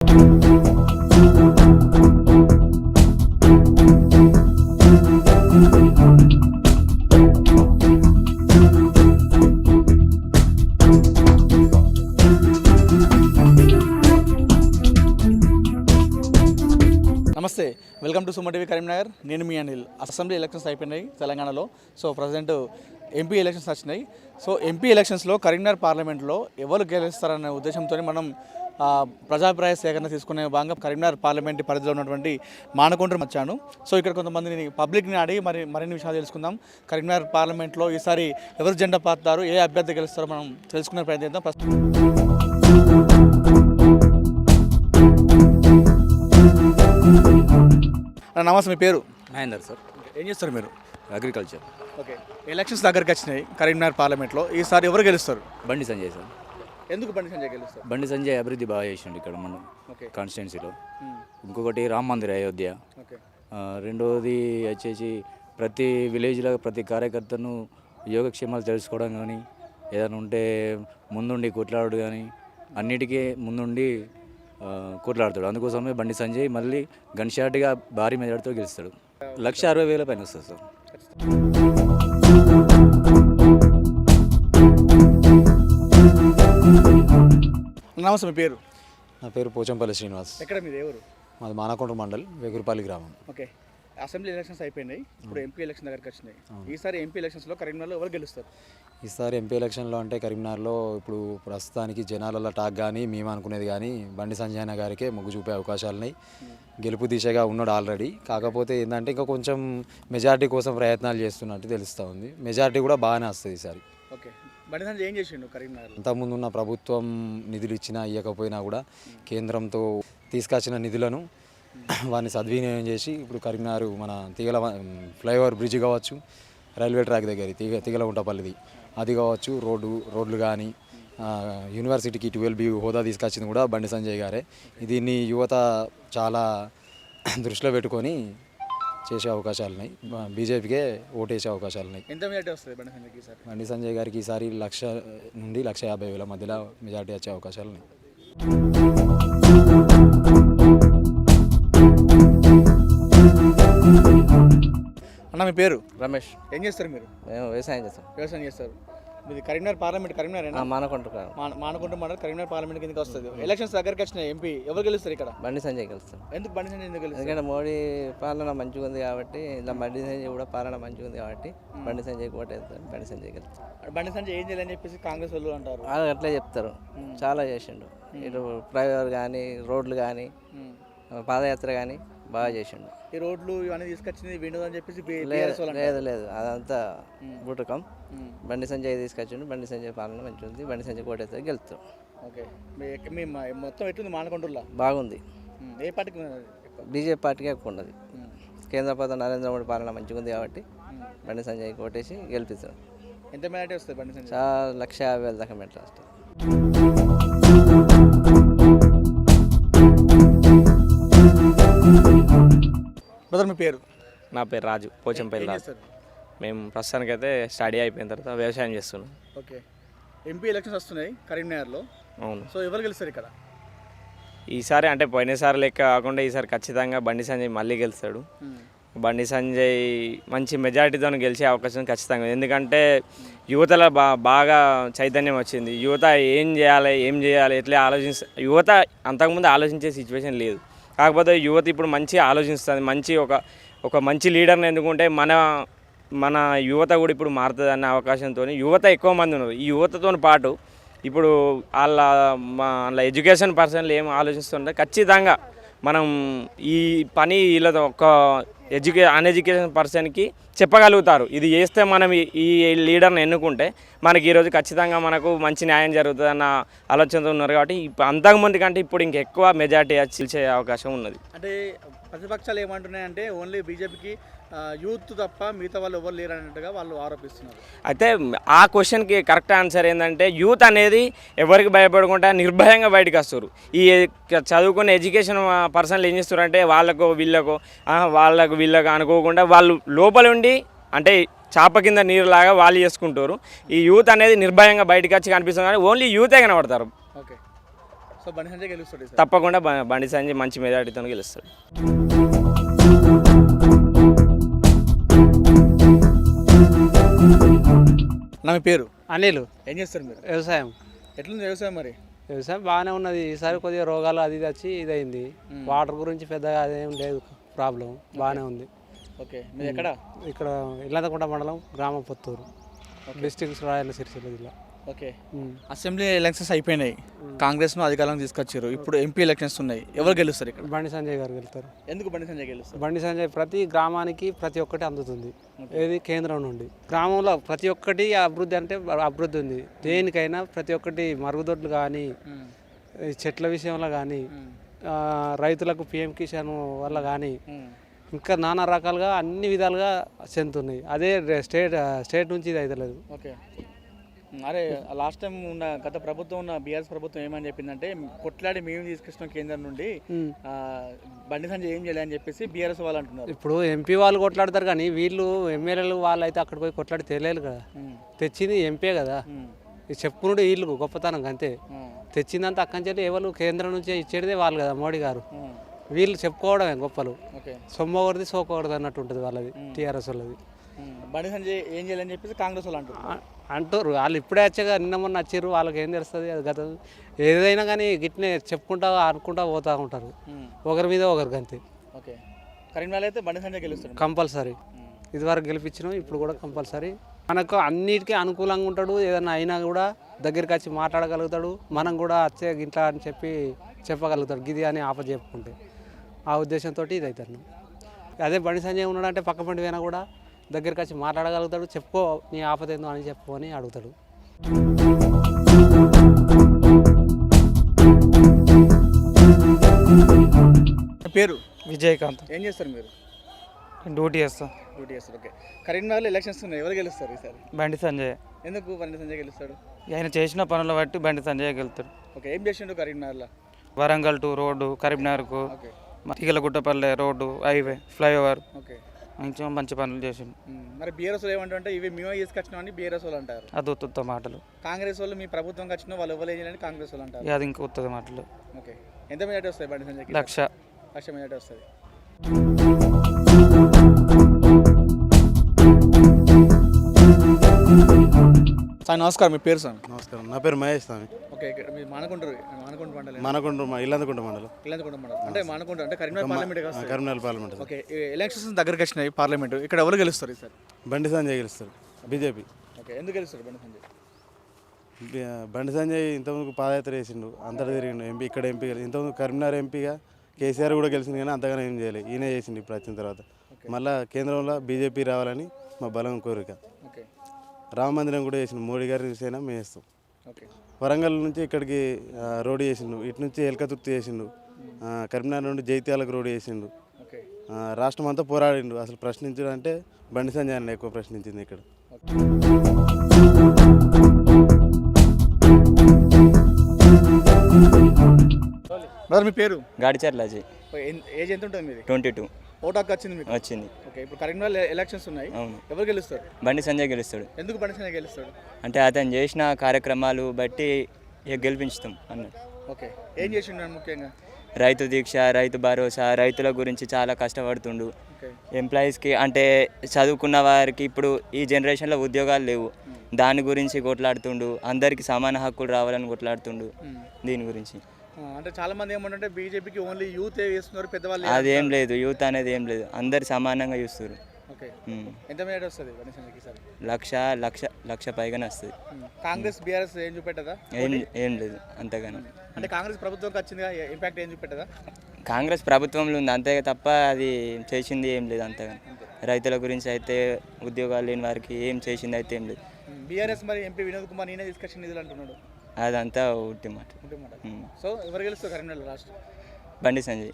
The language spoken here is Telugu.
నమస్తే, welcome to Suman TV Karimnagar. నేను మీ అనిల్. అసెంబ్లీ ఎలక్షన్స్ అయిపోయినాయి తెలంగాణలో. సో ప్రజెంట్ ఎంపీ ఎలక్షన్స్ వచ్చినాయి. సో ఎంపీ ఎలక్షన్స్లో కరీంనగర్ పార్లమెంట్లో ఎవరు గెలుస్తారనే ఉద్దేశంతో మనం ప్రజాభిప్రాయ సేకరణ తీసుకునే భాగంగా కరీంనగర్ పార్లమెంట్ పరిధిలో ఉన్నటువంటి మానకొండూరు వచ్చాను. సో ఇక్కడ కొంతమందిని పబ్లిక్ని అడిగి మరిన్ని విషయాలు తెలుసుకుందాం. కరీంనగర్ పార్లమెంట్లో ఈసారి ఎవరు జెండా పాతారు, ఏ అభ్యర్థి గెలుస్తారో మనం తెలుసుకునే ప్రయత్నిద్దాం. నమస్తే, మీ పేరు? మహేందర్ సార్. ఏం చేస్తారు మీరు? అగ్రికల్చర్. ఓకే, ఎలక్షన్స్ దగ్గరికి వచ్చినాయి కరీంనగర్ పార్లమెంట్లో. ఈసారి ఎవరు గెలుస్తారు? బండి సంజయ్ సార్. ఎందుకు బండి సంజయ్ గెలుస్తారు? బండి సంజయ్ అభివృద్ధి బాగా చేసిండు ఇక్కడ మన కాన్స్టిట్యున్సీలో. ఇంకొకటి రామ మందిర్ అయోధ్య. రెండవది వచ్చేసి ప్రతి విలేజ్లో ప్రతి కార్యకర్తను యోగక్షేమాలు తెలుసుకోవడం కానీ, ఏదైనా ఉంటే ముందుండి కొట్లాడు కానీ, అన్నిటికీ ముందుండి కొట్లాడతాడు. అందుకోసమే బండి సంజయ్ మళ్ళీ గన్షాట్గా భారీ మెజార్టీతో గెలుస్తాడు. 1,60,000 పైన వస్తుంది సార్. నమస్తే, మీ పేరు? నా పేరు పోచంపల్లి శ్రీనివాస్. ఎక్కడ మీది? ఎవరు? మాది మానకొండూరు మండల్, వేగురుపల్లి గ్రామం. ఓకే, అసెంబ్లీ ఎలక్షన్స్ అయిపోయినాయి, ఇప్పుడు ఎంపీ ఎలక్షన్ దగ్గరికి వచ్చినాయి. ఈసారి ఎంపీ ఎలక్షన్స్లో కరీంనగర్లో ఎవరు గెలుస్తారు? ఈసారి ఎంపీ ఎలక్షన్లో అంటే కరీంనగర్లో ఇప్పుడు ప్రస్తుతానికి జనాలలో టాక్ కానీ మేము అనుకునేది కానీ బండి సంజయ్ అన్న గారికే మొగ్గు చూపే అవకాశాలున్నాయి. గెలుపు దిశగా ఉన్నాడు ఆల్రెడీ. కాకపోతే ఏంటంటే ఇంకా కొంచెం మెజారిటీ కోసం ప్రయత్నాలు చేస్తున్నట్టు తెలుస్తూ ఉంది. మెజారిటీ కూడా బాగానే వస్తుంది ఈసారి. ఓకే, బండి సంజయ్ ఏం చేసిండు కరీంనగర్? అంతకుముందు ఉన్న ప్రభుత్వం నిధులు ఇచ్చినా ఇవ్వకపోయినా కూడా కేంద్రంతో తీసుకొచ్చిన నిధులను వారిని సద్వినియోగం చేసి ఇప్పుడు కరీంనగర్ మన తీగల ఫ్లైఓవర్ బ్రిడ్జ్ కావచ్చు, రైల్వే ట్రాక్ దగ్గర తిగలగుంటపల్లిది అది కావచ్చు, రోడ్లు కానీ యూనివర్సిటీకి 12B హోదా తీసుకొచ్చింది కూడా బండి సంజయ్ గారే. దీన్ని యువత చాలా దృష్టిలో పెట్టుకొని చేసే అవకాశాలు ఉన్నాయి. బీజేపీకే ఓటేసే అవకాశాలు ఉన్నాయి. ఎంత మెజార్టీ వస్తుంది బండి సంజయ్కి ఈసారి? బండి సంజయ్ గారికి ఈసారి 1,00,000 నుండి 1,50,000 మధ్యలో మెజార్టీ వచ్చే అవకాశాలు ఉన్నాయి. అన్న, మీ పేరు? రమేష్. ఏం చేస్తారు మీరు? మేము వ్యవసాయం చేస్తాం. వ్యవసాయం చేస్తారు. మీది కరీంనగర్ పార్లమెంట్? కరీంనగర్ మానకొండూరు. మానకొండూరు మండలం కరీంనగర్ పార్లమెంట్ కిందకి వస్తుంది. ఎలక్షన్స్ దగ్గరికి వచ్చిన ఎంపీ ఎవరు గెలుస్తారు ఇక్కడ? బండి సంజయ్ గెలుస్తాం. ఎందుకు బండి సంజయ్ ఎందుకు గెలుస్తారు? ఎందుకంటే మోడీ పాలన మంచిగా ఉంది కాబట్టి, ఇలా బండి సంజయ్ కూడా పాలన మంచిగా ఉంది కాబట్టి బండి సంజయ్ ఓటేస్తారు. బండి సంజయ్ గెలుస్తారు. బండి సంజయ్ ఏం చేయాలని చెప్పేసి కాంగ్రెస్ వాళ్ళు అంటారు. వాళ్ళు అట్లే చెప్తారు. చాలా చేసిండు. ఇటు ఫ్లైఓవర్ కానీ, రోడ్లు కానీ, పాదయాత్ర కానీ బాగా చేసిండు. ఈ రోడ్లు ఇవన్నీ తీసుకొచ్చింది వినోద్ అని చెప్పేసి లేదు అదంతా బూటకం. బండి సంజయ్ తీసుకొచ్చిండు. బండి సంజయ్ పాలన మంచిగా ఉంది. బండి సంజయ్ కోటేస్తే గెలుస్తాం. ఓకే, మీ మొత్తం ఎట్లుంది మానకొండూరులో? బాగుంది. ఏ పార్టీకి? బీజేపీ పార్టీకి ఎక్కువ ఉన్నది. కేంద్ర ప్రభుత్వం నరేంద్ర మోడీ పాలన మంచిగా ఉంది కాబట్టి బండి సంజయ్ కోటేసి గెలిపిస్తాం. ఎంత మెజార్టీ వస్తుంది బండి సంజయ్? చాలా 1,50,000 దాకా మెట్లు వస్తుంది. బ్రదర్, మీ పేరు? నా పేరు రాజు, పోచంపల్లి రాజు. మేము ప్రస్తుతానికైతే స్టడీ అయిపోయిన తర్వాత వ్యవసాయం చేస్తున్నాం. ఓకే, ఎంపీ ఎలక్షన్స్ వస్తున్నాయి కరీంనగర్లో. అవును. సో ఎవరు గెలుస్తారు ఇక్కడ ఈసారి? అంటే పోయినసారి లెక్క కాకుండా ఈసారి ఖచ్చితంగా బండి సంజయ్ మళ్ళీ గెలుస్తాడు. బండి సంజయ్ మంచి మెజారిటీతో గెలిచే అవకాశం ఖచ్చితంగా. ఎందుకంటే యువతలో బాగా చైతన్యం వచ్చింది. యువత ఏం చేయాలి ఎట్లా యువత అంతకుముందు ఆలోచించే సిచ్యువేషన్ లేదు. కాకపోతే యువత ఇప్పుడు మంచిగా ఆలోచిస్తుంది. మంచి ఒక మంచి లీడర్ని ఎన్నుకుంటే మన యువత కూడా ఇప్పుడు మారుతుంది అనే అవకాశంతో యువత ఎక్కువ మంది ఉన్నారు. ఈ యువతతో పాటు ఇప్పుడు వాళ్ళ ఎడ్యుకేషన్ పర్సన్లు ఏం ఆలోచిస్తుంటే ఖచ్చితంగా మనం ఈ పని వీళ్ళతో ఒక అన్ఎడ్యుకేషన్ పర్సన్కి చెప్పగలుగుతారు. ఇది చేస్తే మనం ఈ లీడర్ని ఎన్నుకుంటే మనకి ఈరోజు ఖచ్చితంగా మనకు మంచి న్యాయం జరుగుతుంది అన్న ఆలోచనతో ఉన్నారు. కాబట్టి అంతకుముందు కంటే ఇప్పుడు ఇంకెక్కువ మెజార్టీ చిల్చే అవకాశం ఉన్నది. అంటే ప్రతిపక్షాలు ఏమంటున్నాయంటే ఓన్లీ బీజేపీకి యూత్ తప్ప మిగతా వాళ్ళు ఎవరు లేరు అన్నట్టుగా వాళ్ళు ఆరోపిస్తున్నారు. అయితే ఆ క్వశ్చన్కి కరెక్ట్ ఆన్సర్ ఏంటంటే యూత్ అనేది ఎవరికి భయపడకుండా నిర్భయంగా బయటకు వస్తారు. ఈ చదువుకునే ఎడ్యుకేషన్ పర్సన్లు ఏం చేస్తారంటే వాళ్ళకు వీళ్ళకు అనుకోకుండా వాళ్ళు లోపల ఉండి అంటే చాప కింద నీరులాగా వాళ్ళు చేసుకుంటారు. ఈ యూత్ అనేది నిర్భయంగా బయటకు వచ్చి కనిపిస్తుంది కానీ ఓన్లీ యూతే కనబడతారు. ఓకే, సో బండి సంజయ్ గెలుస్తాడు ఈసారి. తప్పకుండా బండి సంజయ్ మంచి మెజార్టీతో గెలుస్తాడు. నా మీ పేరు అనిల్. ఏం చేస్తారు మీరు? వ్యవసాయం. ఎట్లుంది వ్యవసాయం మరి? వ్యవసాయం బాగానే ఉన్నది. ఈసారి కొద్దిగా రోగాలు అది ఇది వచ్చి ఇదైంది. వాటర్ గురించి పెద్దగా అదేం లేదు ప్రాబ్లం, బాగానే ఉంది. ఓకే, మీరు ఎక్కడ? ఇక్కడ ఇల్లంతకుంట మండలం, గ్రామం పుత్తూరు, డిస్ట్రిక్ట్ రాయల సిరిసిల్ల జిల్లా. ఓకే, అసెంబ్లీ ఎలక్షన్స్ అయిపోయినాయి, కాంగ్రెస్ను అధికారంలోకి తీసుకొచ్చారు. ఇప్పుడు ఎంపీ ఎలక్షన్స్ ఉన్నాయి, ఎవరు గెలుస్తారు ఇక్కడ? బండి సంజయ్ గారు గెలుస్తారు. ఎందుకు బండి సంజయ్ గెలుస్తారు? బండి సంజయ్ ప్రతి గ్రామానికి ప్రతి ఒక్కటి అందుతుంది. ఏది కేంద్రం నుండి గ్రామంలో ప్రతి ఒక్కటి అభివృద్ధి అంటే అభివృద్ధి ఉంది. దేనికైనా ప్రతి ఒక్కటి మరుగుదొడ్లు కానీ, చెట్ల విషయంలో కానీ, రైతులకు పిఎం కిసాన్ వల్ల కానీ, ఇంకా నానా రకాలుగా అన్ని విధాలుగా చెందుతున్నాయి. అదే స్టేట్ నుంచి ఇది అవుతలేదు. ఓకే, అరే లాస్ట్ టైం ఉన్న గత ప్రభుత్వం ఉన్న బీఆర్ఎస్ ప్రభుత్వం ఏమని చెప్పిందంటే, కొట్లాడి మేము తీసుకొచ్చిన కేంద్రం నుండి బండి సంజయ్ ఏం చేయాలి అని చెప్పేసి బీఆర్ఎస్ వాళ్ళు అంటున్నారు. ఇప్పుడు ఎంపీ వాళ్ళు కొట్లాడతారు కానీ వీళ్ళు ఎమ్మెల్యేలు వాళ్ళు అయితే అక్కడ పోయి కొట్లాడి తెలియదు కదా. తెచ్చింది ఎంపీ కదా, ఇది చెప్పుకున్నాడు వీళ్ళు గొప్పతనం అంతే. తెచ్చిందంతా అక్కడి నుంచి ఎవరు కేంద్రం నుంచి ఇచ్చేదే వాళ్ళు కదా, మోడీ గారు. వీళ్ళు చెప్పుకోవడమే గొప్పలు. సొమ్మకూడదు సోకూడదు అన్నట్టు ఉంటుంది వాళ్ళది, టీఆర్ఎస్ వాళ్ళది. బండి సంజయ్ ఏం చేయాలని చెప్పేసి కాంగ్రెస్ వాళ్ళు అంటారు. వాళ్ళు ఇప్పుడే వచ్చాక నిన్న మొన్న వచ్చారు, వాళ్ళకి ఏం తెలుస్తుంది అది గత. ఏదైనా కానీ గిట్నే చెప్పుకుంటా అనుకుంటా పోతూ ఉంటారు, ఒకరి మీద ఒకరికి అంతే. ఓకే, కరీంనగర్ అయితే బండి సంజయ్ గెలుస్తాడు కంపల్సరీ. ఇదివరకు గెలిపించినాం, ఇప్పుడు కూడా కంపల్సరీ. మనకు అన్నిటికీ అనుకూలంగా ఉంటాడు. ఏదైనా అయినా కూడా దగ్గరికి వచ్చి మాట్లాడగలుగుతాడు. మనం కూడా వచ్చే గిట్లా అని చెప్పగలుగుతాడు, గిది అని ఆప చెప్పుకుంటే. ఆ ఉద్దేశంతో ఇది అవుతాను. అదే బండి సంజయ్ ఉన్నాడంటే పక్క పండి పోయినా కూడా దగ్గరికి వచ్చి మాట్లాడగలుగుతాడు. చెప్పుకో నీ ఆపద ఏందో అని చెప్పు అని అడుగుతాడు. పేరు విజయకాంత్. ఏం చేస్తారు మీరు? డ్యూటీ చేస్తా. డ్యూటీ చేస్తారు. ఓకే, కరీంనగర్లో ఎలక్షన్స్ ఉన్నాయి, ఎవరు గెలుస్తారు ఈసారి? బండి సంజయ్. ఎందుకు బండి సంజయ్ గెలుస్తాడు? ఆయన చేసిన పనుల బట్టి బండి సంజయ్ గెలుతాడు. ఓకే, ఏం చేసిండు కరీంనగర్లో? వరంగల్ టు రోడ్డు, కరీంనగర్కు okay, Teegalaguttapalle road, highway, flyover, okay, మంచి పనులు చేసిండు. మరి బీఆర్ఎస్ వాళ్ళు ఏమంటే ఇవి మేమే తీసుకొచ్చినాం అని బీఆర్ఎస్ వాళ్ళు అంటారు. అది ఉత్త మాటలు. కాంగ్రెస్ వాళ్ళు మీ ప్రభుత్వం వచ్చినా వాళ్ళు ఎవరు ఏం చేయాలని కాంగ్రెస్ వాళ్ళు అంటారు. అది ఇంకా ఉత్తది మాటలు. ఓకే, ఎంత మెజార్టీ వస్తాయి బండి సంజయ్కి? 1,00,000 మెజార్టీ వస్తుంది. సార్ నమస్కారం, మీ పేరు సార్? నమస్కారం, నా పేరు మహేష్ స్వామి. ఓకే, ఇక్కడ మీరు మానకొండ మండలం. మానకొండ ఇల్లందకుంట మండలం. ఇల్లందకుంట మండలం అంటే మానకొండ అంటే కరీంనగర్ పార్లమెంట్ కదా? కరీంనగర్ పార్లమెంట్. ఓకే, ఎలక్షన్స్ దగ్గరికి వచ్చినాయి పార్లమెంట్, ఇక్కడ ఎవరు గెలుస్తారు సార్? బండి సంజయ్ గెలుస్తారు, బీజేపీ. ఓకే, ఎందుకు గెలుస్తారు బండి సంజయ్? బండి సంజయ్ ఇంతకుముందు పాదయాత్ర చేసిండు, అంతటా తిరిగిండు. ఎంపీ ఇక్కడ ఎంపీ ఇంతకుముందు కరీంనగర్ ఎంపీగా కేసీఆర్ కూడా గెలిచింది, కానీ అంతగానే ఏం చేయలేదు. ఈయన చేసిండు ఇప్పుడు వచ్చిన తర్వాత. మళ్ళీ కేంద్రంలో బీజేపీ రావాలని మా బలం కోరిక. ఓకే, రామ మందిరం కూడా చేసిండు, మోడీ గారి చూసైనా మేము చేస్తాం. ఓకే, వరంగల్ నుంచి ఇక్కడికి రోడ్డు చేసిండు, ఇటు నుంచి ఎల్కతుర్తి చేసిండు, కరీంనగర్ నుండి జైత్యాలకు రోడ్డు చేసిండు. ఓకే, రాష్ట్రం అంతా పోరాడిండు. అసలు ప్రశ్నించడం అంటే బండి సంజయ్ అన్న ఎక్కువ ప్రశ్నించింది ఇక్కడ. బ్రదర్ మీ పేరు? గాడిచర్ల అజయ్. ఏజ్ ఎంత ఉంటుంది మీది? 22. ఓటు హక్కు వచ్చింది మీకు? వచ్చింది. ఓకే, ఇప్పుడు కరీంనగర్ ఎలక్షన్స్ ఉన్నాయి, అవును. ఎవరు గెలుస్తారు? బండి సంజయ్ గెలుస్తాడు. ఎందుకు బండి సంజయ్ గెలుస్తాడు? అంటే అతను చేసిన కార్యక్రమాలు బట్టి గెలిపించుతాం అన్నట్టు. ఓకే, ఏం చేసిండు ముఖ్యంగా? రైతు దీక్ష, రైతు భరోసా, రైతుల గురించి చాలా కష్టపడుతుండు. ఎంప్లాయీస్కి అంటే చదువుకున్న వారికి ఇప్పుడు ఈ జనరేషన్లో ఉద్యోగాలు లేవు, దాని గురించి కొట్లాడుతుండు. అందరికీ సమాన హక్కులు రావాలని కొట్లాడుతుండు. దీని గురించి అంటే చాలా మంది ఏమంటే బీజేపీకి ఓన్లీ యూత్ వేస్తున్నారు, పెద్దవాళ్ళు అదేం లేదు, యూత్ అనేది ఏం లేదు, అందరు సమానంగా చూస్తారు. ఓకే, ఎంత మెజార్టీ వస్తుంది బండి సంజయ్కి సార్? 1,00,000 పైగానే వస్తుంది. కాంగ్రెస్ బీఆర్ఎస్ ఏం చూపెట్టదా? ఏం లేదు అంతగానో. అంటే కాంగ్రెస్ ప్రభుత్వంకి వచ్చిందిగా, ఇంపాక్ట్ ఏం చూపెట్టదా? కాంగ్రెస్ ప్రభుత్వంలో ఉంది అంతే తప్ప అది చేసింది ఏం లేదు అంతగా. రైతుల గురించి అయితే, ఉద్యోగాలు లేని వారికి ఏం చేసింది అయితే ఏం లేదు. బీఆర్ఎస్ మరి ఎంపీ వినోద్ కుమార్ నేనే తీసుకొచ్చిన నిధులు అంటున్నాడు, అదంతా ఉట్టి మాట. సో ఎవరు గెలుస్తారు కరీంనగర్ లాస్ట్? బండి సంజయ్.